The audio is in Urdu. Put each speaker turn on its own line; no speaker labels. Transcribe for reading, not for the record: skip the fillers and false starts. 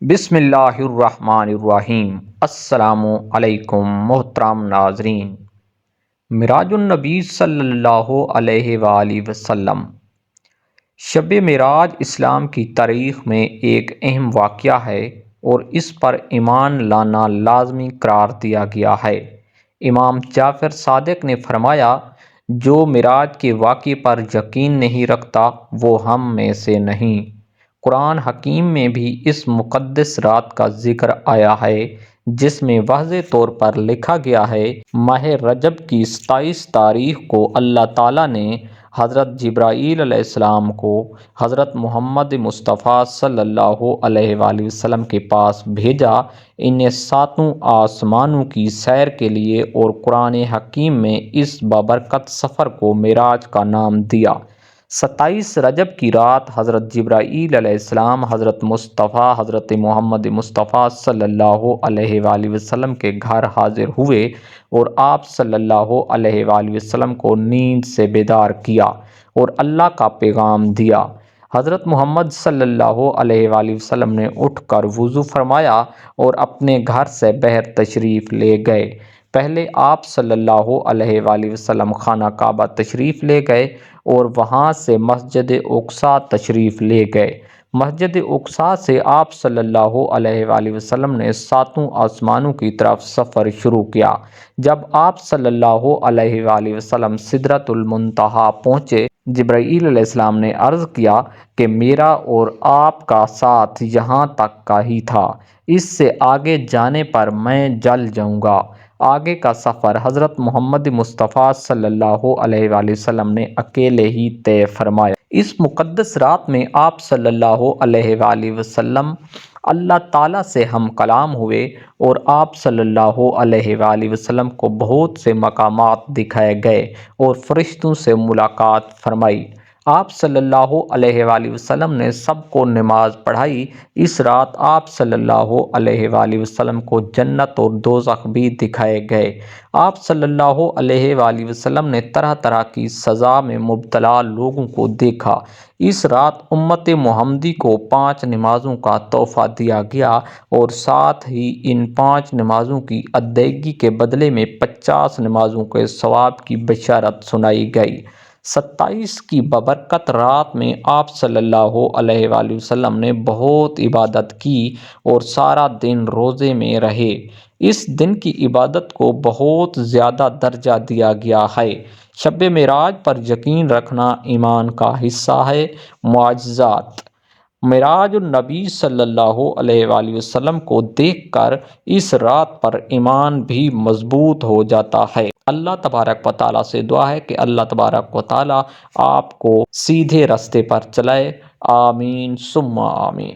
بسم اللہ الرحمن الرحیم۔ السلام علیکم محترم ناظرین۔ معراج النبی صلی اللہ علیہ وآلہ وسلم۔ شب معراج اسلام کی تاریخ میں ایک اہم واقعہ ہے اور اس پر ایمان لانا لازمی قرار دیا گیا ہے۔ امام جعفر صادق نے فرمایا، جو معراج کے واقعے پر یقین نہیں رکھتا وہ ہم میں سے نہیں۔ قرآن حکیم میں بھی اس مقدس رات کا ذکر آیا ہے، جس میں واضح طور پر لکھا گیا ہے، ماہ رجب کی 27 تاریخ کو اللہ تعالیٰ نے حضرت جبرائیل علیہ السلام کو حضرت محمد مصطفیٰ صلی اللہ علیہ وآلہ وسلم کے پاس بھیجا، انہیں ساتوں آسمانوں کی سیر کے لیے، اور قرآن حکیم میں اس بابرکت سفر کو معراج کا نام دیا۔ 27 رجب کی رات حضرت جبرائیل علیہ السلام حضرت مصطفیٰ حضرت محمد مصطفیٰ صلی اللہ علیہ وآلہ وسلم کے گھر حاضر ہوئے اور آپ صلی اللہ علیہ وآلہ وسلم کو نیند سے بیدار کیا اور اللہ کا پیغام دیا۔ حضرت محمد صلی اللہ علیہ وآلہ وسلم نے اٹھ کر وضو فرمایا اور اپنے گھر سے باہر تشریف لے گئے۔ پہلے آپ صلی اللہ علیہ وآلہ وسلم خانہ کعبہ تشریف لے گئے اور وہاں سے مسجد اقصیٰ تشریف لے گئے۔ مسجد اقصیٰ سے آپ صلی اللہ علیہ وآلہ وسلم نے ساتوں آسمانوں کی طرف سفر شروع کیا۔ جب آپ صلی اللہ علیہ وآلہ وسلم سدرۃ المنتہا پہنچے، جبرائیل علیہ السلام نے عرض کیا کہ میرا اور آپ کا ساتھ یہاں تک کا ہی تھا، اس سے آگے جانے پر میں جل جاؤں گا۔ آگے کا سفر حضرت محمد مصطفیٰ صلی اللہ علیہ وآلہ وسلم نے اکیلے ہی طے فرمایا۔ اس مقدس رات میں آپ صلی اللہ علیہ وآلہ وسلم اللہ تعالیٰ سے ہم کلام ہوئے اور آپ صلی اللہ علیہ وآلہ وسلم کو بہت سے مقامات دکھائے گئے اور فرشتوں سے ملاقات فرمائی۔ آپ صلی اللہ علیہ وآلہ وسلم نے سب کو نماز پڑھائی۔ اس رات آپ صلی اللہ علیہ وآلہ وسلم کو جنت اور دوزخ بھی دکھائے گئے۔ آپ صلی اللہ علیہ وآلہ وسلم نے طرح طرح کی سزا میں مبتلا لوگوں کو دیکھا۔ اس رات امت محمدی کو 5 نمازوں کا تحفہ دیا گیا اور ساتھ ہی ان 5 نمازوں کی ادائیگی کے بدلے میں 50 نمازوں کے ثواب کی بشارت سنائی گئی۔ 27 کی بابرکت رات میں آپ صلی اللہ علیہ وآلہ وسلم نے بہت عبادت کی اور سارا دن روزے میں رہے۔ اس دن کی عبادت کو بہت زیادہ درجہ دیا گیا ہے۔ شب معراج پر یقین رکھنا ایمان کا حصہ ہے۔ معجزات۔ معراج النبی صلی اللہ علیہ وآلہ وسلم کو دیکھ کر اس رات پر ایمان بھی مضبوط ہو جاتا ہے۔ اللہ تبارک و تعالیٰ سے دعا ہے کہ اللہ تبارک و تعالیٰ آپ کو سیدھے راستے پر چلائے۔ آمین ثم آمین۔